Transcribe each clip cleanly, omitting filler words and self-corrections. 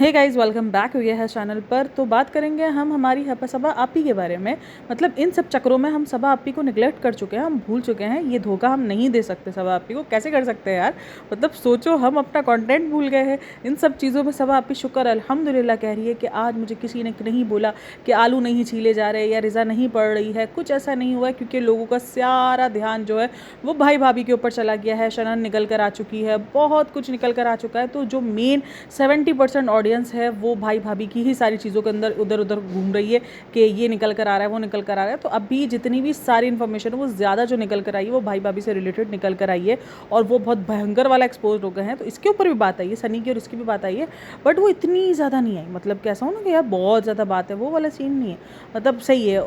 Hey guys, welcome back हुए है channel पर। तो बात करेंगे हम हमारी सबा आपी के बारे में। मतलब इन सब चक्करों में हम सबा आपी को निगलेक्ट कर चुके हैं, हम भूल चुके हैं। ये धोखा हम नहीं दे सकते सबा आपी को। कैसे कर सकते हैं यार? मतलब सोचो, हम अपना कंटेंट भूल गए हैं इन सब चीज़ों में। सबा आपी शुक्र अल्हम्दुलिल्लाह कह रही है कि आज मुझे किसी ने नहीं बोला कि आलू नहीं छीले जा रहे या रिज़ा नहीं पड़ रही है। कुछ ऐसा नहीं हुआ क्योंकि लोगों का सारा ध्यान जो है वो भाई भाभी के ऊपर चला गया है। शनन निकल कर आ चुकी है, बहुत कुछ निकल कर आ चुका है। तो जो मेन 70% ऑडियंस है वो भाई भाभी की ही सारी चीज़ों के अंदर इधर उधर घूम रही है कि ये निकल कर आ रहा है, वो निकल कर आ रहा है। तो अभी जितनी भी सारी इन्फॉर्मेशन है वो ज़्यादा जो निकल कर आई है वो भाई भाभी से रिलेटेड निकल कर आई है और वो बहुत भयंकर वाला एक्सपोज हो गए हैं। तो इसके ऊपर भी बात आई है, सनी की और इसकी भी बात आई है, बट वो इतनी ज़्यादा नहीं आई। मतलब कैसा हो ना कि यार बहुत ज़्यादा बात है, वो वाला सीन नहीं है। मतलब सही है,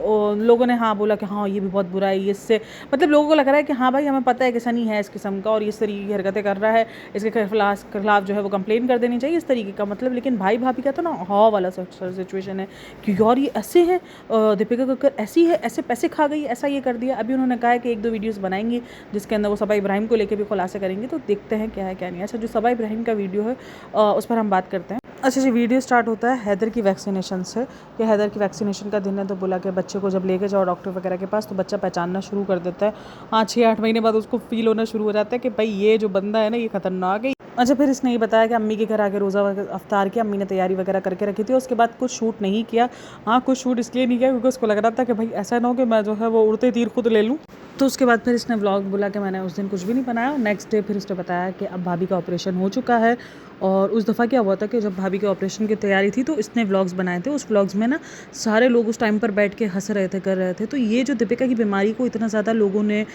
लोगों ने हाँ बोला कि हाँ ये भी बहुत बुरा है, इससे मतलब लोगों को लग रहा है कि हाँ भाई हमें पता है कि सनी है इस किस्म का और इस तरीके की हरकतें कर रहा है, इसके खिलाफ जो है वो कंप्लेन कर देनी चाहिए, इस तरीके का। मतलब लेकिन भाई भाभी का तो ना हाँ वाला सिचुएशन है कि यार ये ऐसे है, दीपिका कक्कर ऐसी है, ऐसे पैसे खा गई, ऐसा ये कर दिया। अभी उन्होंने कहा है कि 1-2 वीडियोस बनाएंगी जिसके अंदर वो सबा इब्राहिम को लेकर भी खुलासा करेंगे। तो देखते हैं क्या है क्या नहीं। अच्छा, जो सबा इब्राहिम का वीडियो है उस पर हम बात करते हैं। अच्छा जी, वीडियो स्टार्ट होता है हैदर की वैक्सीनेशन से कि हैदर की वैक्सीनेशन का दिन है। तो बोला कि बच्चे को जब लेके जाओ डॉक्टर वगैरह के पास तो बच्चा पहचानना शुरू कर देता है। हाँ, 6-8 महीने बाद उसको फील होना शुरू हो जाता है कि भाई ये जो बंदा है ना ये खतरनाक है। अच्छा, फिर इसने ये बताया कि अम्मी के घर आके रोज़ा अफ्तार किया, अम्मी ने तैयारी वगैरह करके रखी थी। उसके बाद कुछ शूट नहीं किया। हाँ, कुछ शूट इसलिए नहीं किया क्योंकि उसको लग रहा था कि भाई ऐसा ना हो कि मैं जो है वो उड़ते तीर खुद ले लूँ। तो उसके बाद फिर इसने व्लॉग बोला कि मैंने उस दिन कुछ भी नहीं बनाया। नेक्स्ट डे फिर उसने बताया कि अब भाभी का ऑपरेशन हो चुका है। और उस दफ़ा क्या हुआ था कि जब भाभी के ऑपरेशन की तैयारी थी तो इसने व्लॉग्स बनाए थे। उस व्लॉग्स में ना सारे लोग उस टाइम पर बैठ के हंस रहे थे, कर रहे थे। तो ये जो दीपिका की बीमारी को इतना ज़्यादा लोगों ने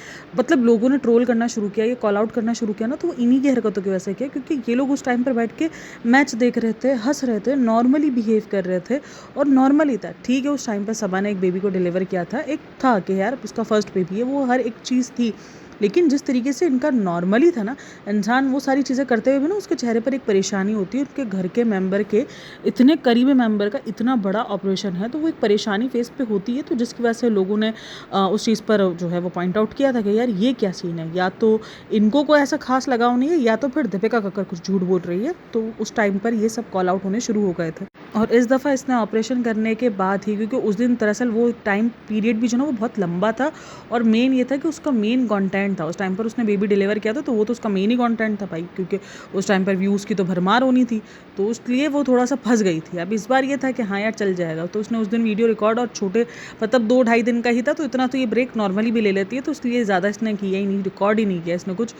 ट्रोल करना शुरू किया, ये कॉल आउट करना शुरू किया ना, तो वो इन्हीं की हरकतों की वजह से किया। क्योंकि ये लोग उस टाइम पर बैठ के मैच देख रहे थे, हंस रहे थे, नॉर्मली बिहेव कर रहे थे और नॉर्मली था। ठीक है, उस टाइम पर सबा ने एक बेबी को डिलीवर किया था, एक था कि यार उसका फर्स्ट बेबी है, वो हर एक चीज़ थी। लेकिन जिस तरीके से इनका नॉर्मली था ना, इंसान वो सारी चीज़ें करते हुए भी ना उसके चेहरे पर एक परेशानी होती है। उनके घर के मेंबर के इतने करीबी मेंबर का इतना बड़ा ऑपरेशन है तो वो एक परेशानी फेस पे होती है। तो जिसकी वजह से लोगों ने उस चीज़ पर जो है वो पॉइंट आउट किया था कि यार ये क्या सीन है, या तो इनको कोई ऐसा खास लगाव नहीं है या तो फिर दीपिका कक्कर कुछ झूठ बोल रही है। तो उस टाइम पर ये सब कॉल आउट होने शुरू हो गए थे। और इस दफ़ा इसने ऑपरेशन करने के बाद ही, क्योंकि उस दिन दरअसल वो टाइम पीरियड भी जो ना वो बहुत लंबा था और मेन ये था कि उसका मेन कंटेंट था। उस टाइम पर उसने बेबी डिलीवर किया था तो वो तो उसका मेन ही कंटेंट था भाई, क्योंकि उस टाइम पर व्यूज़ की तो भरमार होनी थी। तो उसलिए वो थोड़ा सा फंस गई थी। अब इस बार ये था कि हाँ यार चल जाएगा। तो उसने उस दिन वीडियो रिकॉर्ड और छोटे मतलब 2-2.5 दिन का ही था, तो इतना तो ये ब्रेक नॉर्मली भी ले लेती है। तो इसलिए ज़्यादा इसने किया ही नहीं, रिकॉर्ड ही नहीं किया इसने कुछ।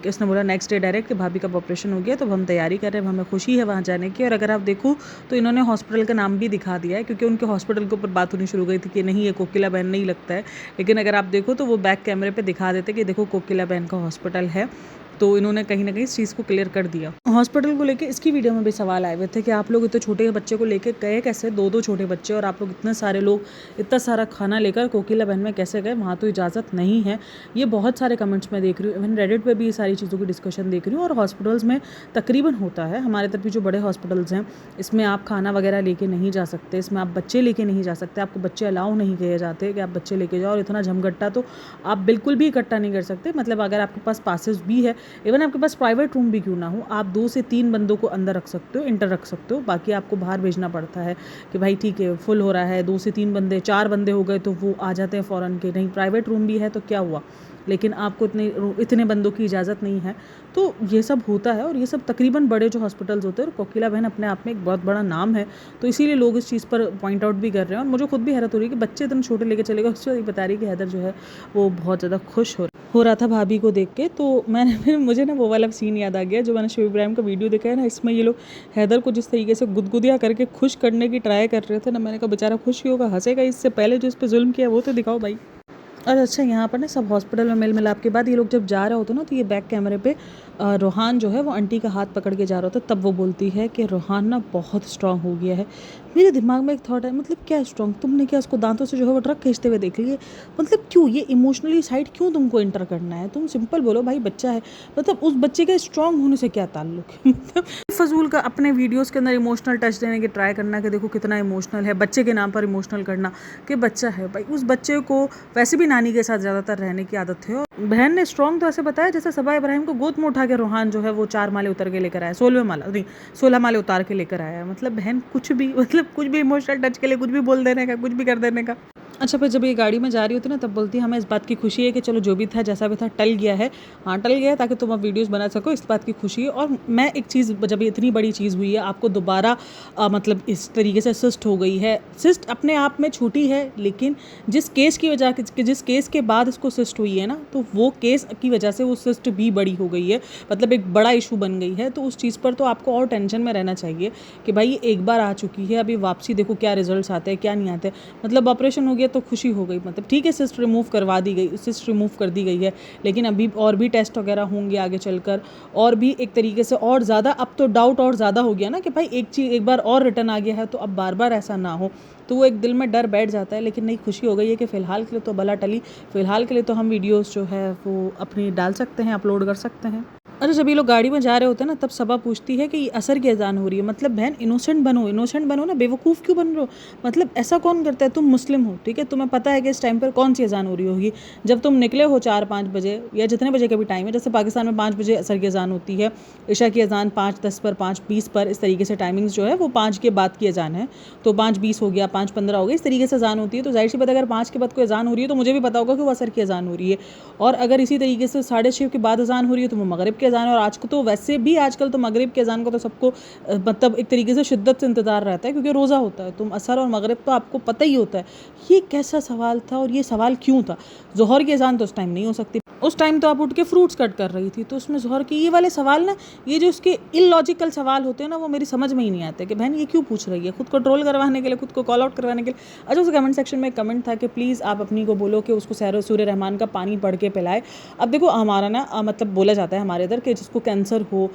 इसने बोला नेक्स्ट डे डायरेक्ट कि भाभी का ऑपरेशन हो गया तो हम तैयारी कर रहे हैं, हमें खुशी है वहाँ जाने की। और अगर आप देखो तो इन्होंने हॉस्पिटल का नाम भी दिखा दिया है, क्योंकि उनके हॉस्पिटल के ऊपर बात होनी शुरू गई थी कि नहीं ये कोकिला बहन नहीं लगता है। लेकिन अगर आप देखो तो वो बैक कैमरे पे दिखा देते कि देखो कोकिला बहन का हॉस्पिटल है। तो इन्होंने कहीं ना कहीं इस चीज़ को क्लियर कर दिया। हॉस्पिटल को लेके इसकी वीडियो में भी सवाल आए हुए थे कि आप लोग इतने छोटे बच्चे को लेके गए कैसे, 2-2 छोटे बच्चे, और आप लोग इतने सारे लोग इतना सारा खाना लेकर कोकिला बहन में कैसे गए, वहाँ तो इजाज़त नहीं है। ये बहुत सारे कमेंट्स में देख रही हूँ, इवन रेडिट पे भी ये सारी चीज़ों की डिस्कशन देख रही हूँ। और हॉस्पिटल्स में तकरीबन होता है, हमारे तरफ भी जो बड़े हॉस्पिटल्स हैं इसमें आप खाना वगैरह लेके नहीं जा सकते, इसमें आप बच्चे लेके नहीं जा सकते, आपको बच्चे अलाउ नहीं किए जाते कि आप बच्चे लेके जाओ। और इतना जमघट्टा तो आप बिल्कुल भी इकट्ठा नहीं कर सकते। मतलब अगर आपके पास पासेस भी है, इवन आपके पास प्राइवेट रूम भी क्यों ना हो, आप 2 से 3 बंदों को अंदर रख सकते हो, इंटर रख सकते हो। बाकी आपको बाहर भेजना पड़ता है कि भाई ठीक है फुल हो रहा है, 2 से 3 बंदे, 4 बंदे हो गए तो वो आ जाते हैं फ़ौरन के। नहीं प्राइवेट रूम भी है तो क्या हुआ, लेकिन आपको इतने बंदों की इजाज़त नहीं है। तो ये सब होता है और ये सब तकरीबन बड़े जो हॉस्पिटल्स होते हैं, और कोकिला बहन अपने आप में एक बहुत बड़ा नाम है। तो इसीलिए लोग इस चीज़ पर पॉइंट आउट भी कर रहे हैं। और मुझे खुद भी हैरत हो रही है कि बच्चे इतने छोटे लेके चलेगा। उससे बता रही है कि हैदर जो है वो बहुत ज़्यादा खुश हो रहा था भाभी को देख के। तो मैंने फिर मुझे ना वो वाला सीन याद आ गया जो मैंने शिव इब्राहिम का वीडियो देखा है ना, इसमें ये लोग हैदर को जिस तरीके से गुदगुदिया करके खुश करने की ट्राई कर रहे थे ना, मैंने कहा बेचारा खुश ही होगा, हंसेगा। इससे पहले जो इस पर जुल्म किया वो तो दिखाओ भाई। और अच्छा, यहाँ पर ना सब हॉस्पिटल में मेल मिलाप के बाद ये लोग जब जा रहे होते ना, तो ये बैक कैमरे पे रोहान जो है वो आंटी का हाथ पकड़ के जा रहा होता है। तब वो बोलती है कि रोहान ना बहुत स्ट्रांग हो गया है। मेरे दिमाग में एक थॉट है, मतलब क्या स्ट्रांग, तुमने क्या उसको दांतों से जो है वो ट्रक खींचते हुए देख लिए? मतलब क्यों ये इमोशनली साइड क्यों तुमको इंटर करना है? तुम सिंपल बोलो भाई बच्चा है, मतलब उस बच्चे के स्ट्रांग होने से क्या ताल्लुक है? मतलब फजूल का अपने वीडियोज़ के अंदर इमोशनल टच देने की ट्राई करना कि देखो कितना इमोशनल है, बच्चे के नाम पर इमोशनल करना कि बच्चा है। भाई उस बच्चे को वैसे भी नानी के साथ ज़्यादातर रहने की आदत है। बहन ने स्ट्रॉन्ग तो ऐसे बताया जैसे सबा इब्राहिम को गोद में उठा के रूहान जो है वो 4 माले उतर के लेकर आया, 16वें माला नहीं 16 माले उतार के लेकर आया। मतलब बहन कुछ भी, मतलब कुछ भी इमोशनल टच के लिए कुछ भी बोल देने का, कुछ भी कर देने का। अच्छा, फिर जब ये गाड़ी में जा रही होती ना तब बोलती है हमें इस बात की खुशी है कि चलो जो भी था जैसा भी था टल गया है। हाँ टल गया है, ताकि तुम अब वीडियोस बना सको, इस बात की खुशी है। और मैं एक चीज़, जब ये इतनी बड़ी चीज़ हुई है आपको दोबारा मतलब इस तरीके से सिस्ट हो गई है। सिस्ट अपने आप में छोटी है, लेकिन जिस केस की वजह जिस केस के बाद इसको सिस्ट हुई है ना, तो वो केस की वजह से वो सिस्ट भी बड़ी हो गई है, मतलब एक बड़ा इशू बन गई है। तो उस चीज़ पर तो आपको और टेंशन में रहना चाहिए कि भाई ये एक बार आ चुकी है, अभी वापसी देखो क्या रिजल्ट्स आते हैं क्या नहीं आते। मतलब ऑपरेशन हो गया तो खुशी हो गई, मतलब ठीक है सिस्ट रिमूव करवा दी गई, सिस्ट रिमूव कर दी गई है, लेकिन अभी और भी टेस्ट वगैरह होंगे आगे चलकर, और भी एक तरीके से और ज़्यादा, अब तो डाउट और ज़्यादा हो गया ना कि भाई एक चीज़ एक बार और रिटर्न आ गया है तो अब बार बार ऐसा ना हो। तो वो एक दिल में डर बैठ जाता है। लेकिन नहीं, खुशी हो गई है कि फ़िलहाल के लिए तो बला टली, फ़िलहाल के लिए तो हम वीडियोस जो है वो अपनी डाल सकते हैं, अपलोड कर सकते हैं। अरे जब ये लोग गाड़ी में जा रहे होते हैं ना तब सबा पूछती है कि ये असर की अजान हो रही है। मतलब बहन इनोसेंट बनो ना, बेवकूफ़ क्यों बन रहे हो? मतलब ऐसा कौन करता है? तुम मुस्लिम हो, ठीक है, तुम्हें पता है कि इस टाइम पर कौन सी अजान हो रही होगी। जब तुम निकले हो 4-5 बजे या जितने बजे का भी टाइम है, जैसे पाकिस्तान में 5 बजे असर की अजान होती है, ईशा की अजान 5:10 पर, 5:20 पर, इस तरीके से टाइमिंग्स जो है वो 5 के बाद की अजान है। तो 5:20 हो गया, 5:15 हो गया, इस तरीके से अजान होती है। तो जाहिर सी बात अगर 5 के बाद कोई अजान हो रही है तो मुझे भी पता होगा कि वो असर की अजान हो रही है। और अगर इसी तरीके से 6:30 के बाद अजान हो रही है तो वो मगरिब की अजान है। और आज को तो वैसे भी आजकल तो मगरिब की अजान का तो सबको मतलब एक तरीके से शिद्दत से इंतज़ार रहता है, क्योंकि रोज़ा होता है। तुम असर और मगरिब तो आपको पता ही होता है। ये कैसा सवाल था और ये सवाल क्यों था? ज़ोहर की अजान तो उस टाइम नहीं हो सकती, उस टाइम तो आप उठ के फ्रूट्स कट कर रही थी, तो उसमें ज़ोहर की ये वाले सवाल ना, ये जो उसके इलॉजिकल सवाल होते हैं ना, वो मेरी समझ में ही नहीं आते कि बहन ये क्यों पूछ रही है, खुद को ट्रोल करवाने के लिए, खुद को कॉल आउट करवाने के लिए। अच्छा, उस कमेंट सेक्शन में एक कमेंट था कि प्लीज़ आप अपनी को बोलो कि उसको सूर्य रहमान का पानी पढ़ के पिलाए। अब देखो हमारा ना मतलब बोला जाता है हमारे इधर कि जिसको कैंसर हो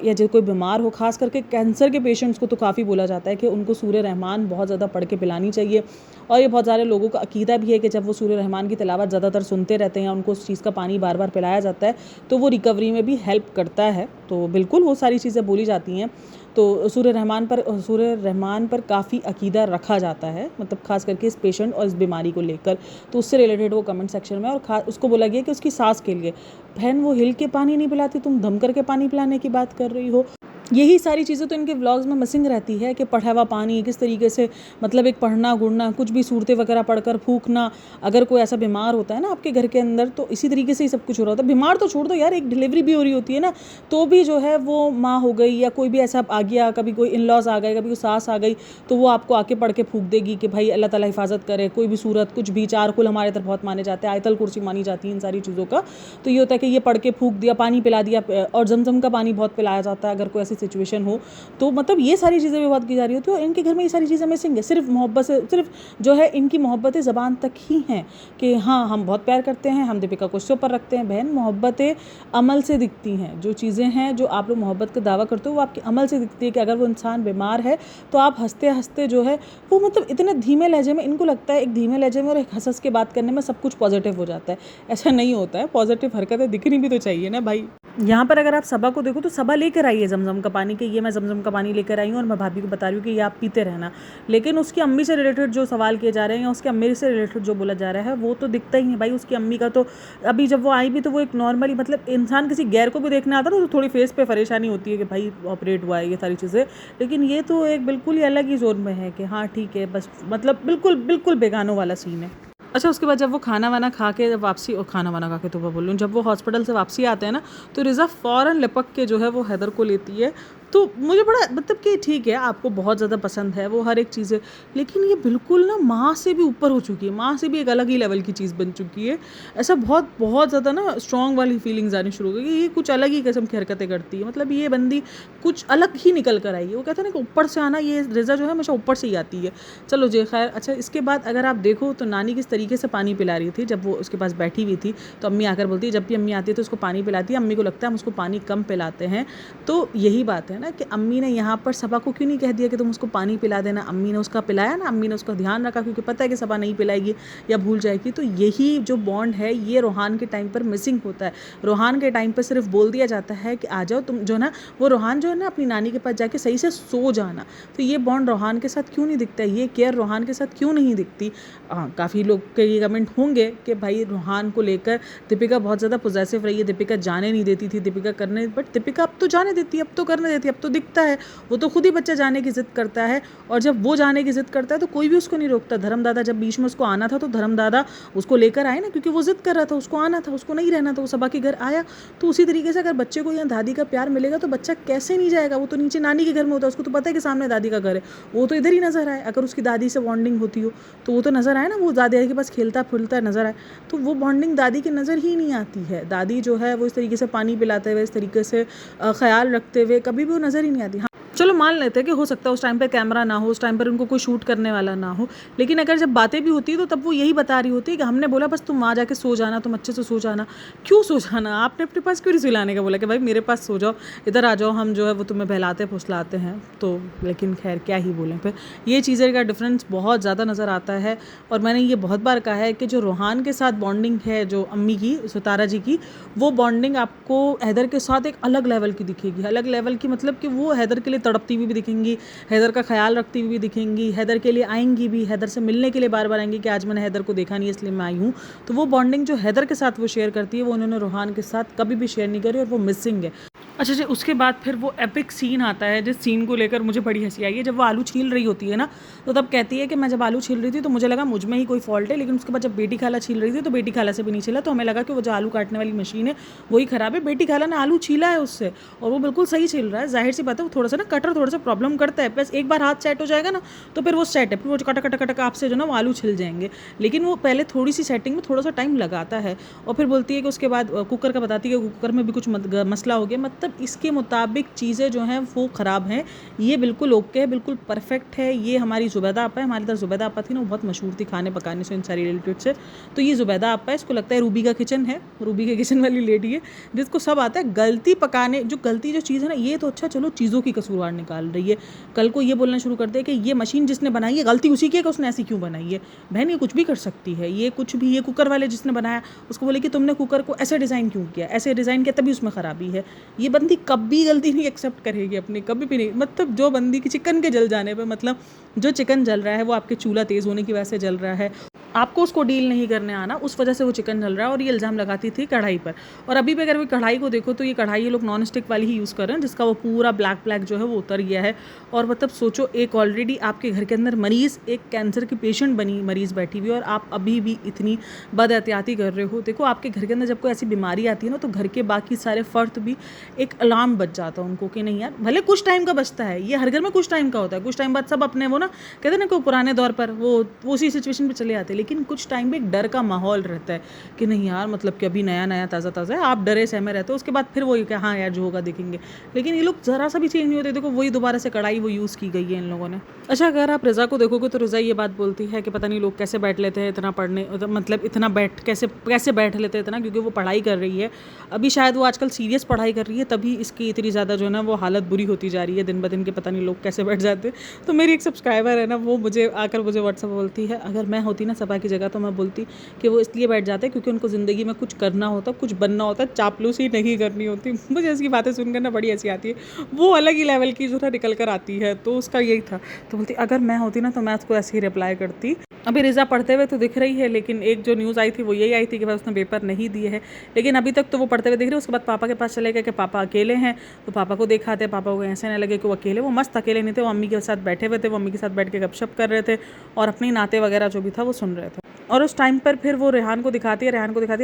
या जो कोई बीमार हो, खास करके कैंसर के पेशेंट्स को तो काफ़ी बोला जाता है कि उनको सूर्य रहमान बहुत ज़्यादा पढ़ के पिलानी चाहिए। और ये बहुत सारे लोगों का अकीदा भी है कि जब वो सूर्य रहमान की तिलावत ज़्यादातर सुनते रहते हैं, उनको उस चीज़ का पानी बार बार पिलाया जाता है तो वो रिकवरी में भी हेल्प करता है। तो बिल्कुल वो सारी चीज़ें बोली जाती हैं। तो सूर्य रहमान पर काफ़ी अकीदा रखा जाता है, मतलब खास करके इस पेशेंट और इस बीमारी को लेकर। तो उससे रिलेटेड वो कमेंट सेक्शन में, और उसको बोला गया कि उसकी सांस के लिए, बहन वो हिल के पानी नहीं पिलाती, तुम दम करके पानी पिलाने की बात कर रही हो। यही सारी चीज़ें तो इनके व्लॉग्स में मिसिंग रहती है कि पढ़ा हुआ पानी किस तरीके से, मतलब एक पढ़ना गुड़ना, कुछ भी सूरतें वगैरह पढ़कर फूंकना। अगर कोई ऐसा बीमार होता है ना आपके घर के अंदर तो इसी तरीके से ही सब कुछ हो रहा होता है। बीमार तो छोड़ दो यार, एक डिलीवरी भी हो रही होती है ना, तो भी जो है वो माँ हो गई या कोई भी ऐसा आ गया, कभी कोई इन लॉज आ गए, कभी कोई सास आ गई, तो वो आपको आके पढ़ के फूंक देगी कि भाई अल्लाह ताला हिफाजत करे। कोई भी सूरत, कुछ भी, 4 कुल हमारे इधर बहुत माने जाते हैं, आयतल कुर्सी मानी जाती है इन सारी चीज़ों का। तो ये होता है कि ये पढ़ के फूंक दिया, पानी पिला दिया, और जमजम का पानी बहुत पिलाया जाता है अगर कोई ऐसी सिचुएशन हो। तो मतलब ये सारी चीज़ें भी बहुत की जा रही होती है, और इनके घर में ये सारी चीज़ें मिसिंग है। सिर्फ मोहब्बत से, सिर्फ जो है इनकी मोहब्बतें ज़बान तक ही हैं कि हाँ हम बहुत प्यार करते हैं, हम दीपिका को ऊपर रखते हैं। बहन मोहब्बतें अमल से दिखती हैं। जो चीज़ें हैं, जो आप लोग मोहब्बत का दावा करते हो, वो आपके अमल से दिखती है। कि अगर वो इंसान बीमार है तो आप हंसते हंसते जो है वो, मतलब इतने धीमे लहजे में, इनको लगता है एक धीमे लहजे में और एक हंस के बात करने में सब कुछ पॉजिटिव हो जाता है। ऐसा नहीं होता है, पॉजिटिव हरकतें दिखनी भी तो चाहिए ना भाई। यहाँ पर अगर आप सबा को देखो तो सबा लेकर आई है जमजम का पानी, कि ये मैं जमजम का पानी लेकर आई हूँ और मैं भाभी को बता रही हूँ कि ये आप पीते रहना। लेकिन उसकी अम्मी से रिलेटेड जो सवाल किए जा रहे हैं या उसकी अम्मी से रिलेटेड जो बोला जा रहा है वो तो दिखता ही है भाई। उसकी अम्मी का तो अभी जब वो आई भी तो वो एक नॉर्मली, मतलब इंसान किसी गैर को भी देखने आता है तो थोड़ी फेस पे परेशानी होती है कि भाई ऑपरेट हुआ है, ये सारी चीज़ें। लेकिन ये तो एक बिल्कुल ही अलग ही जोन में है कि हाँ ठीक है, बस मतलब बिल्कुल बिल्कुल बेगानों वाला सीन है। अच्छा, उसके बाद जब वो खाना वाना खा के जब वापसी, और खाना वाना खा के तो मैं बोल रही हूँ, जब वो हॉस्पिटल से वापसी आते हैं ना तो रिज़ा फ़ौरन लिपक के जो है वो हैदर को लेती है। तो मुझे बड़ा, मतलब कि ठीक है आपको बहुत ज़्यादा पसंद है वो हर एक चीज़ें, लेकिन ये बिल्कुल ना माँ से भी ऊपर हो चुकी है, माँ से भी एक अलग ही लेवल की चीज़ बन चुकी है। ऐसा बहुत बहुत ज़्यादा ना स्ट्रॉन्ग वाली फीलिंग्स आनी शुरू हो गई। ये कुछ अलग ही किस्म की हरकतें करती है, मतलब ये बंदी कुछ अलग ही निकल कर आई है। वो कहते हैं ना कि ऊपर से आना, ये रिज़ा जो है हमेशा ऊपर से ही आती है। चलो जी खैर। अच्छा, इसके बाद अगर आप देखो तो नानी किस तरीके से पानी पिला रही थी जब वो उसके पास बैठी हुई थी, तो अम्मी आकर बोलती है, जब भी अम्मी आती है तो उसको पानी पिलाती है। अम्मी को लगता है हम उसको पानी कम पिलाते हैं। तो यही बात है है ना कि अम्मी ने यहाँ पर सबा को क्यों नहीं कह दिया कि तुम उसको पानी पिला देना, अम्मी ने उसका पिलाया ना, अम्मी ने उसका ध्यान रखा क्योंकि पता है कि सबा नहीं पिलाएगी या भूल जाएगी। तो यही जो बॉन्ड है ये रोहान के टाइम पर मिसिंग होता है। रोहान के टाइम पर सिर्फ बोल दिया जाता है कि आ जाओ तुम, जो ना वो रोहान जो है ना अपनी नानी के पास जाके सही से सो जाना। तो ये बॉन्ड रोहान के साथ क्यों नहीं दिखता है, ये केयर रोहान के साथ क्यों नहीं दिखती। काफ़ी लोग के ये कमेंट होंगे कि भाई रोहान को लेकर दीपिका बहुत ज़्यादा पॉजेसिव रही है, दीपिका जाने नहीं देती थी, दीपिका करने, बट दीपिका अब तो जाने देती है, अब तो करने देती है, अब तो दिखता है। वो तो खुद ही बच्चा जाने की ज़िद करता है, और जब वो जाने की ज़िद करता है तो कोई भी उसको नहीं रोकता। धर्मदादा जब बीच में उसको आना था तो धर्मदादा उसको लेकर आए ना, क्योंकि वो ज़िद कर रहा था, उसको आना था, उसको नहीं रहना था, वो सबा के घर आया। तो उसी तरीके से अगर बच्चे को यहाँ दादी का प्यार मिलेगा तो बच्चा कैसे नहीं जाएगा। वो तो नीचे नानी के घर में होता है, उसको तो पता है कि सामने दादी का घर है, वो तो इधर ही नजर आए। अगर उसकी दादी से बॉन्डिंग होती हो तो वो तो नज़र आए ना, वो दादी के पास खेलता फूलता नज़र आए। तो वो बॉन्डिंग दादी की नज़र ही नहीं आती है। दादी जो है वो इस तरीके से पानी पिलाते हुए, इस तरीके से ख्याल रखते हुए कभी भी वो नज़र ही नहीं आती। चलो मान लेते हैं कि हो सकता है उस टाइम पे कैमरा ना हो, उस टाइम पर उनको कोई शूट करने वाला ना हो, लेकिन अगर जब बातें भी होती है तो तब वो यही बता रही होती है कि हमने बोला बस तुम वहाँ जाके सो जाना, तुम अच्छे से सो जाना। क्यों सो जाना, आपने अपने पास क्यों सुलाने का बोला कि भाई मेरे पास सो जाओ, इधर आ जाओ, हम जो है वो तुम्हें बहलाते फुसलाते हैं। तो लेकिन खैर क्या ही बोलें, फिर ये चीज़ें का डिफरेंस बहुत ज़्यादा नज़र आता है। और मैंने ये बहुत बार कहा है कि जो रोहान के साथ बॉन्डिंग है, जो अम्मी की, सितारा जी की, वो बॉन्डिंग आपको हैदर के साथ एक अलग लेवल की दिखेगी। अलग लेवल की मतलब कि वो हैदर के लिए तड़पती हुई भी दिखेंगी, हैदर का ख्याल रखती हुई भी दिखेंगी, हैदर के लिए आएंगी भी, हैदर से मिलने के लिए बार बार आएंगी कि आज मैंने हैदर को देखा नहीं इसलिए मैं आई हूँ। तो वो बॉन्डिंग जो हैदर के साथ वो शेयर करती है वो उन्होंने रोहान के साथ कभी भी शेयर नहीं करी, और वो मिसिंग है। अच्छा जी, उसके बाद फिर वो एपिक सीन आता है, जिस सीन को लेकर मुझे बड़ी हंसी आई है। जब वो आलू छील रही होती है ना, तो तब कहती है कि मैं जब आलू छील रही थी तो मुझे लगा मुझ में ही कोई फॉल्ट है, लेकिन उसके बाद जब बेटी खाला छील रही थी तो बेटी खाला से भी नहीं छिला, तो हमें लगा कि वो जो आलू काटने वाली मशीन है वही ख़राब है। बेटी खाला ने आलू छीला है उससे, और वो बिल्कुल सही छील रहा है। जाहिर सी बात है वो थोड़ा सा ना कटर थोड़ा सा प्रॉब्लम करता है, बस एक बार हाथ सेट हो जाएगा ना तो फिर वो सेट है, फिर वो कटक कटक कटक आपसे जो ना वो आलू छिल जाएंगे। लेकिन वो पहले थोड़ी सी सेटिंग में थोड़ा सा टाइम लगाता है, और फिर बोलती है कि उसके बाद कुकर का बताती है कि कुकर में भी कुछ मसला हो गया। मतलब इसके मुताबिक चीज़ें जो हैं वो ख़राब हैं, ये बिल्कुल ओके है, बिल्कुल परफेक्ट है। ये हमारी जुबैदा आपा है, हमारी तरफ जुबैदा आपा थी ना, वो बहुत मशहूर थी खाने पकाने से, इन सारी रिलेटेड से। तो ये जुबैदा आपा है, इसको लगता है रूबी का किचन है, रूबी के किचन वाली लेडी है जिसको सब आता है। गलती पकाने जो गलती जो चीज़ है ना, ये तो अच्छा चलो चीज़ों की कसूरवार निकाल रही है, कल को ये बोलना शुरू कर दे कि ये मशीन जिसने बनाई है गलती उसी की है कि उसने ऐसी क्यों बनाई है। बहन ये कुछ भी कर सकती है, ये कुछ भी, ये कुकर वाले जिसने बनाया उसको बोले कि तुमने कुकर को ऐसे डिज़ाइन क्यों किया, ऐसे डिज़ाइन किया तभी उसमें ख़राबी है। ये बंदी कभी गलती नहीं एक्सेप्ट करेगी अपनी, कभी भी नहीं। मतलब जो बंदी की चिकन के जल जाने पर, मतलब जो चिकन जल रहा है वो आपके चूल्हा तेज़ होने की वजह से जल रहा है, आपको उसको डील नहीं करने आना, उस वजह से वो चिकन जल रहा है, और ये इल्ज़ाम लगाती थी कढ़ाई पर। और अभी भी अगर वो कढ़ाई को देखो तो ये कढ़ाई ये लोग नॉन स्टिक वाली ही यूज़ कर रहे हैं, जिसका वो पूरा ब्लैक ब्लैक जो है वो उतर गया है। और मतलब सोचो, एक ऑलरेडी आपके घर के अंदर मरीज़, एक कैंसर की पेशेंट बनी मरीज़ बैठी हुई है, और आप अभी भी इतनी बदएहतियाती कर रहे हो। देखो आपके घर के अंदर जब कोई ऐसी बीमारी आती है ना, तो घर के बाकी सारे फ़र्द भी एक अलार्म बच जाता है उनको कि नहीं यार, भले कुछ टाइम का बचता है, ये हर घर में कुछ टाइम का होता है, कुछ टाइम बाद सब अपने वो ना कहते हैं ना कि पुराने दौर पर वो उसी सिचुएशन पर चले आते हैं, लेकिन कुछ टाइम एक डर का माहौल रहता है कि नहीं यार, मतलब कि अभी नया नया ताज़ा ताज़ा है, आप डरे सहमे रहते हो। उसके बाद फिर वही कि हाँ यार जो होगा देखेंगे, लेकिन ये लोग ज़रा सा भी चेंज नहीं होते। देखो वही दोबारा से कढ़ाई वो यूज़ की गई है इन लोगों ने। अच्छा, अगर आप रज़ा को देखोगे तो रज़ा ये बात बोलती है कि पता नहीं लोग कैसे बैठ लेते हैं इतना पढ़ने, मतलब इतना कैसे बैठ लेते हैं इतना, क्योंकि वो पढ़ाई कर रही है अभी, शायद वो आजकल सीरियस पढ़ाई कर रही है, तभी इसकी इतनी ज़्यादा जो है ना वो हालत बुरी होती जा रही है दिन ब दिन के, पता नहीं लोग कैसे बैठ जाते। तो मेरी एक सब्सक्राइबर है ना, वो मुझे आकर मुझे व्हाट्सअप बोलती है, अगर मैं होती ना सबा की जगह तो मैं बोलती कि वो इसलिए बैठ जाते हैं क्योंकि उनको ज़िंदगी में कुछ करना होता, कुछ बनना होता, चापलूसी नहीं करनी होती। मुझे इसकी बातें सुनकर ना बड़ी हंसी आती है, वो अलग ही लेवल की जो है निकल कर आती है। तो उसका यही था, तो बोलती अगर मैं होती ना तो मैं उसको ऐसे ही रिप्लाई करती। अभी रिज़ा पढ़ते हुए तो दिख रही है, लेकिन एक जो न्यूज़ आई थी वो यही आई थी कि भाई उसने पेपर नहीं दिए है, लेकिन अभी तक तो वो पढ़ते हुए दिख रही है। उसके बाद पापा के पास चले गए कि पापा अकेले हैं, तो पापा को दिखाते, पापा को ऐसे नहीं लगे कि वो अकेले, वो मस्त अकेले नहीं थे, वो अम्मी के साथ बैठे हुए थे, वो अम्मी के साथ बैठ के गपशप कर रहे थे और अपनी नाते वगैरह जो भी था वो सुन रहे थे। और उस टाइम पर फिर वो रेहान को दिखाती है,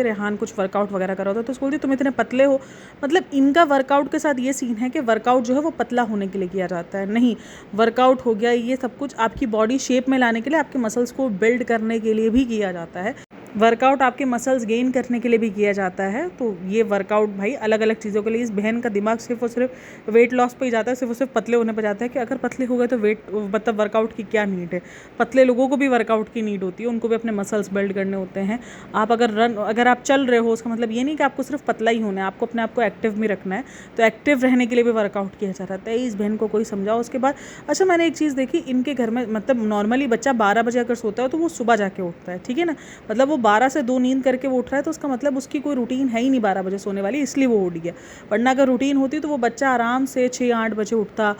रेहान कुछ वर्कआउट वगैरह कर रहा होता है, तो उसको बोलती है तुम इतने पतले हो। मतलब इनका वर्कआउट के साथ ये सीन है कि वर्कआउट जो है वो पतला होने के लिए किया जाता है, नहीं, वर्कआउट हो गया ये सब कुछ आपकी बॉडी शेप में लाने के लिए, आपके मसल्स को बिल्ड करने के लिए भी किया जाता है। वर्कआउट आपके मसल्स गेन करने के लिए भी किया जाता है। तो ये वर्कआउट भाई अलग अलग चीज़ों के लिए, इस बहन का दिमाग सिर्फ और सिर्फ वेट लॉस पे ही जाता है, सिर्फ और सिर्फ पतले होने पे जाता है कि अगर पतले हो गए तो वेट मतलब वर्कआउट की क्या नीड है। पतले लोगों को भी वर्कआउट की नीड होती है, उनको भी अपने मसल्स बिल्ड करने होते हैं। आप अगर आप चल रहे हो, उसका मतलब ये नहीं कि आपको सिर्फ पतला ही होना है, आपको अपने आप को एक्टिव भी रखना है। तो एक्टिव रहने के लिए भी वर्कआउट किया जाता है। इस बहन को कोई समझाओ। उसके बाद अच्छा, मैंने एक चीज़ देखी इनके घर में, मतलब नॉर्मली बच्चा 12 बजे अगर सोता है तो वो सुबह जाके उठता है, ठीक है ना। मतलब वो 12 से 2 नींद करके वो उठ रहा है, तो उसका मतलब उसकी कोई रूटीन है ही नहीं 12 बजे सोने वाली, इसलिए वो उठ गया। वरना अगर रूटीन होती तो वो बच्चा आराम से 6-8 बजे उठता,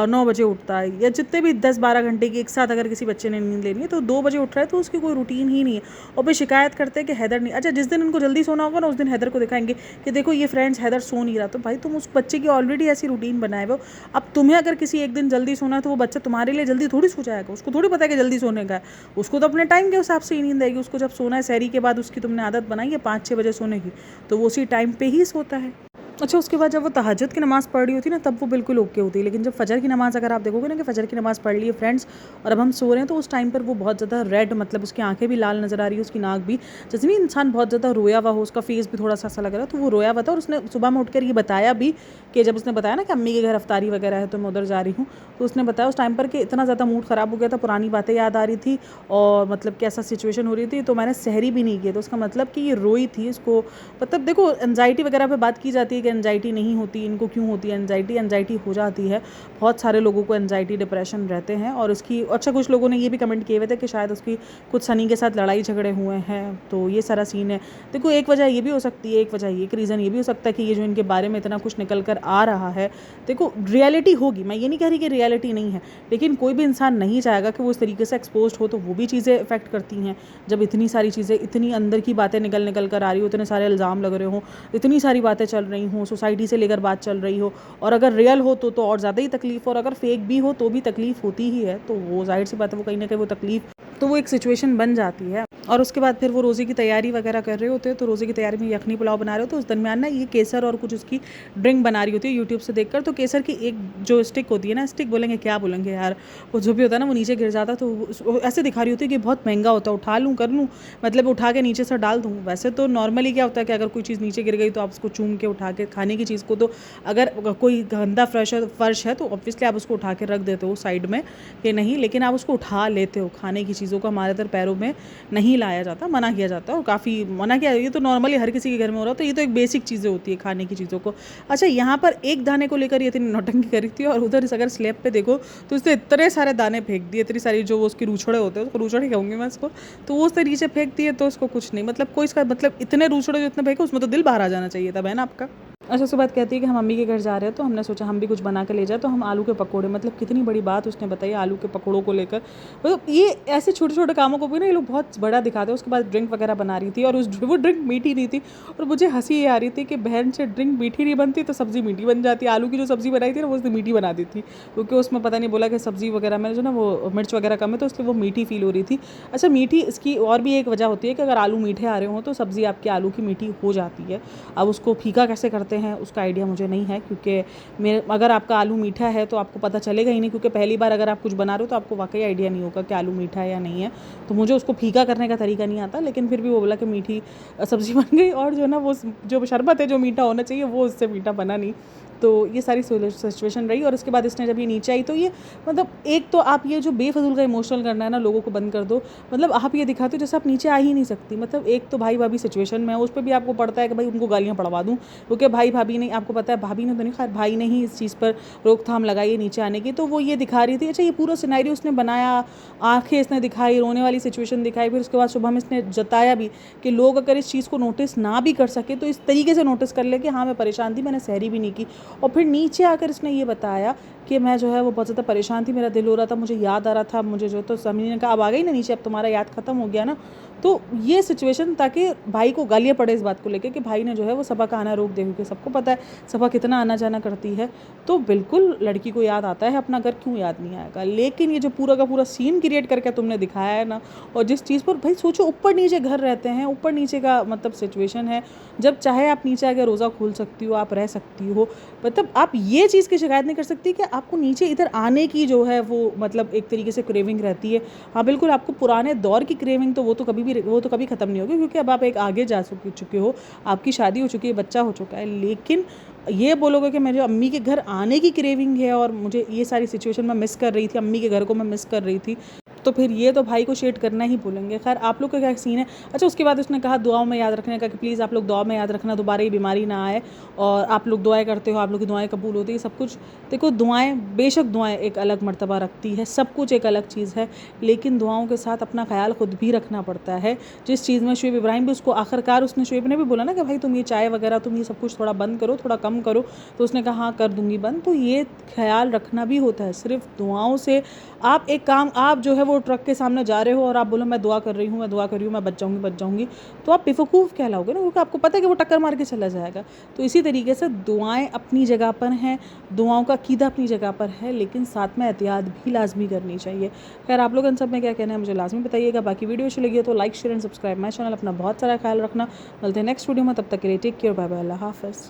9 बजे उठता, या जितने भी 10-12 घंटे की एक साथ अगर किसी बच्चे ने नींद लेनी है, तो 2 बजे उठ रहा है तो उसकी कोई रूटीन ही नहीं है। और फिर शिकायत करते हैं कि हैदर नहीं। अच्छा, जिस दिन इनको जल्दी सोना होगा ना, उस दिन हैदर को दिखाएंगे कि देखो ये फ्रेंड्स हैदर सो नहीं रहा। तो भाई तुम उस बच्चे की ऑलरेडी ऐसी रूटीन बनाए हो, अब तुम्हें अगर किसी एक दिन जल्दी सोना है तो वो बच्चा तुम्हारे लिए जल्दी थोड़ी सो जाएगा। उसको थोड़ी पता है कि जल्दी सोने का है, उसको तो अपने टाइम के हिसाब से ही नींद आएगी। उसको जब सोना है, सहरी के बाद उसकी तुमने आदत बनाई है 5-6 बजे सोने की, तो वो उसी टाइम पे ही सोता है। अच्छा, उसके बाद जब वो तहज्जुद की नमाज़ पढ़ रही होती है ना, तब वो बिल्कुल ओके होती है। लेकिन जब फ़जर की नमाज़ अगर आप देखोगे ना कि फ़जर की नमाज़ पढ़ ली है फ्रेंड्स और अब हम सो रहे हैं, तो उस टाइम पर वो बहुत ज़्यादा रेड, मतलब उसकी आंखें भी लाल नज़र आ रही है, उसकी नाक भी, जैसे नहीं इंसान बहुत ज़्यादा रोया हुआ हो, उसका फेस भी थोड़ा सा ऐसा लग रहा है। तो वो रोया हुआ था और उसने सुबह में उठकर ये बताया भी कि जब उसने बताया ना कि अम्मी के घर अफ्तारी वगैरह है तो मैं उधर जा रही हूँ, तो उसने बताया उस टाइम पर कि इतना ज़्यादा मूड ख़राब हो गया था, पुरानी बातें याद आ रही थी और मतलब कैसा सिचुएशन हो रही थी, तो मैंने सहरी भी नहीं की। तो उसका मतलब कि ये रोई थी। इसको मतलब देखो, एंजाइटी वगैरह पे बात की जाती है कि एंजाइटी नहीं होती, इनको क्यों होती है एंजाइटी। एंजाइटी हो जाती है, बहुत सारे लोगों को एंजाइटी डिप्रेशन रहते हैं। और उसकी अच्छा, कुछ लोगों ने ये भी कमेंट किए हुए थे कि शायद उसकी कुछ सनी के साथ लड़ाई झगड़े हुए हैं, तो ये सारा सीन है। देखो, एक वजह ये भी हो सकती है, एक वजह ये, एक रीज़न ये भी हो सकता है कि ये जो इनके बारे में इतना कुछ निकल कर आ रहा है, देखो रियलिटी होगी, मैं ये नहीं कह रही कि रियलिटी नहीं है, लेकिन कोई भी इंसान नहीं चाहेगा कि वो इस तरीके से एक्सपोज हो। तो वो भी चीज़ें इफेक्ट करती हैं जब इतनी सारी चीज़ें, इतनी अंदर की बातें निकल कर आ रही हो, इतने सारे इल्ज़ाम लग रहे हों, इतनी सारी बातें चल रही हों, सोसाइटी से लेकर बात चल रही हो, और अगर रियल हो तो और ज़्यादा ही तकलीफ़, और अगर फेक भी हो तो भी तकलीफ़ होती ही है। तो वो जाहिर सी बात है, वो कहीं ना कहीं वो तकलीफ़, तो वो एक सिचुएशन बन जाती है। और उसके बाद फिर वो रोज़े की तैयारी वगैरह कर रहे होते हैं, तो रोज़े की तैयारी में यखनी पुलाव बना रहे होते हैं, उस दरमियान ना ये केसर और कुछ उसकी ड्रिंक बना रही होती है यूट्यूब से देखकर। तो केसर की एक जो स्टिक होती है ना, स्टिक बोलेंगे क्या बोलेंगे यार, वो जो भी होता है ना, वो नीचे गिर जाता है, तो वो ऐसे दिखा रही होती है कि बहुत महंगा होता है, उठा लूँ कर लूँ, मतलब उठा के नीचे से डाल दूँ। वैसे तो नॉर्मली क्या होता है कि अगर कोई चीज़ नीचे गिर गई तो आप उसको चूम के उठा के, खाने की चीज़ को तो अगर कोई गंदा फर्श है तो ऑब्वियसली आप उसको उठा के रख देते हो साइड में कि नहीं, लेकिन आप उसको उठा लेते हो। खाने की चीज़ों को हमारे इधर पैरों में नहीं लाया जाता, मना किया जाता है, और काफ़ी मना किया। ये तो नॉर्मली हर किसी के घर में हो रहा है, तो ये तो एक बेसिक चीज़ें होती है खाने की चीज़ों को। अच्छा, यहाँ पर एक दाने को लेकर ये इतनी नौटंकी करी थी, और उधर अगर स्लैब पे देखो तो उसने इतने सारे दाने फेंक दिए, इतनी सारी जो वो उसके रूछड़े होते हैं, उसको रूछड़े कहूँगी मैं इसको, तो वो उसने नीचे फेंक दिए, तो उसको कुछ नहीं, मतलब कोई इसका मतलब इतने रूछड़े जो इतने फेंके, उसमें तो दिल बाहर आ जाना चाहिए था बहन आपका। अच्छा, उसके बाद कहती है कि हम मम्मी के घर जा रहे हैं, तो हमने सोचा हम भी कुछ बना के ले जाए, तो हम आलू के पकोड़े, मतलब कितनी बड़ी बात उसने बताई आलू के पकोड़ों को लेकर। मतलब ये ऐसे छोटे छोटे कामों को भी ना ये लोग बहुत बड़ा दिखाते हैं। उसके बाद ड्रिंक वगैरह बना रही थी, और वो ड्रिंक मीठी नहीं थी, और मुझे हंसी ये आ रही थी कि बहन से ड्रिंक मीठी नहीं बनती तो सब्ज़ी मीठी बन जाती। आलू की जो सब्ज़ी बनाई थी ना, वो उसने मीठी बना दी थी, क्योंकि उसमें पता नहीं बोला कि सब्ज़ी वगैरह में जो ना वो मिर्च वगैरह कम है, तो इसलिए वो मीठी फील हो रही थी। अच्छा, मीठी इसकी और भी एक वजह होती है कि अगर आलू मीठे आ रहे हों तो सब्ज़ी आपकी आलू की मीठी हो जाती है। अब उसको फीका कैसे करते हैं उसका आइडिया मुझे नहीं है, क्योंकि अगर आपका आलू मीठा है तो आपको पता चलेगा ही नहीं, क्योंकि पहली बार अगर आप कुछ बना रहे हो तो आपको वाकई आइडिया नहीं होगा कि आलू मीठा है या नहीं है। तो मुझे उसको फीका करने का तरीका नहीं आता, लेकिन फिर भी वो बोला कि मीठी सब्ज़ी बन गई, और जो ना वो जो शरबत है जो मीठा होना चाहिए वो उससे मीठा बना नहीं। तो ये सारी सिचुएशन रही। और इसके बाद इसने जब ये नीचे आई, तो ये मतलब एक तो आप ये जो बेफजूल का इमोशनल करना है ना लोगों को बंद कर दो। मतलब आप ये दिखाते हो जैसे आप नीचे आ ही नहीं सकती। मतलब एक तो भाई भाभी सिचुएशन में है, उस पर भी आपको पड़ता है कि भाई उनको गालियाँ पड़वा दूँ, क्योंकि भाई भाभी ने, आपको पता है भाभी ने तो नहीं, खैर भाई ने ही इस चीज़ पर रोकथाम लगाई है नीचे आने की। तो वो ये दिखा रही थी। अच्छा, ये पूरा सिनेरियो उसने बनाया, आंखें इसने दिखाई, रोने वाली सिचुएशन दिखाई, फिर उसके बाद सुबह में इसने जताया भी कि लोग अगर इस चीज़ को नोटिस ना भी कर सके तो इस तरीके से नोटिस कर ले कि हाँ मैं परेशान थी, मैंने सहरी भी नहीं की। और फिर नीचे आकर इसने ये बताया कि मैं जो है वो बहुत ज़्यादा परेशान थी, मेरा दिल हो रहा था, मुझे याद आ रहा था, मुझे जो, तो समी ने कहा अब आ गई ना नीचे, अब तुम्हारा याद ख़त्म हो गया ना। तो ये सिचुएशन, ताकि भाई को गालियाँ पड़े इस बात को लेकर कि भाई ने जो है वो सबा का आना रोक दे, क्योंकि सबको पता है सबा कितना आना जाना करती है। तो बिल्कुल लड़की को याद आता है अपना घर, क्यों याद नहीं आएगा। लेकिन ये जो पूरा का पूरा सीन क्रिएट करके तुमने दिखाया है ना, और जिस चीज़ पर भाई सोचो, ऊपर नीचे घर रहते हैं, ऊपर नीचे का मतलब सिचुएशन है, जब चाहे आप नीचे आके रोज़ा खोल सकती हो, आप रह सकती हो। मतलब आप ये चीज़ की शिकायत नहीं कर सकती कि आपको नीचे इधर आने की जो है वो मतलब एक तरीके से क्रेविंग रहती है। हाँ, बिल्कुल आपको पुराने दौर की क्रेविंग तो वो तो कभी ख़त्म नहीं होगी, क्योंकि अब आप एक आगे जा चुके हो, आपकी शादी हो चुकी है, बच्चा हो चुका है। लेकिन ये बोलोगे कि मेरे अम्मी के घर आने की क्रेविंग है और मुझे ये सारी सिचुएशन मैं मिस कर रही थी, अम्मी के घर को मैं मिस कर रही थी, तो फिर ये तो भाई को शेड करना ही भूलेंगे। खैर आप लोग का क्या सीन है। अच्छा, उसके बाद उसने कहा दुआओं में याद रखने का, कि प्लीज़ आप लोग दुआ में याद रखना, दोबारा ये बीमारी ना आए, और आप लोग दुआएं करते हो, आप लोग की दुआएं कबूल होती है, सब कुछ। देखो दुआएं, बेशक दुआएं एक अलग मर्तबा रखती है, सब कुछ एक अलग चीज़ है, लेकिन दुआओं के साथ अपना ख्याल खुद भी रखना पड़ता है। जिस चीज़ में शुएब इब्राहिम भी उसको आखिरकार उसने शुएब ने भी बोला ना कि भाई तुम ये चाय वगैरह तुम ये सब कुछ थोड़ा बंद करो, थोड़ा कम करो, तो उसने कहा हाँ कर दूंगी बंद। तो ये ख्याल रखना भी होता है। सिर्फ दुआओं से आप एक काम, आप जो है वो ट्रक के सामने जा रहे हो और आप बोलो मैं दुआ कर रही हूँ, मैं दुआ कर रही हूँ, मैं बच जाऊँगी, तो आप बेवकूफ़ कहलाओगे ना, क्योंकि आपको पता है कि वो टक्कर मार के चला जाएगा। तो इसी तरीके से दुआएं अपनी जगह पर हैं, दुआओं का अकीदा अपनी जगह पर है, लेकिन साथ में एहतियात भी लाजमी करनी चाहिए। खैर आप लोग इन सब में क्या कहना है मुझे लाजमी बताइएगा। बाकी वीडियो अच्छी लगी है तो like share and subscribe my channel. अपना बहुत सारा ख्याल रखना। मिलते हैं नेक्स्ट वीडियो में, तब तक के लिए टेक केयर, बाय बाय, अल्लाह हाफ़िज़।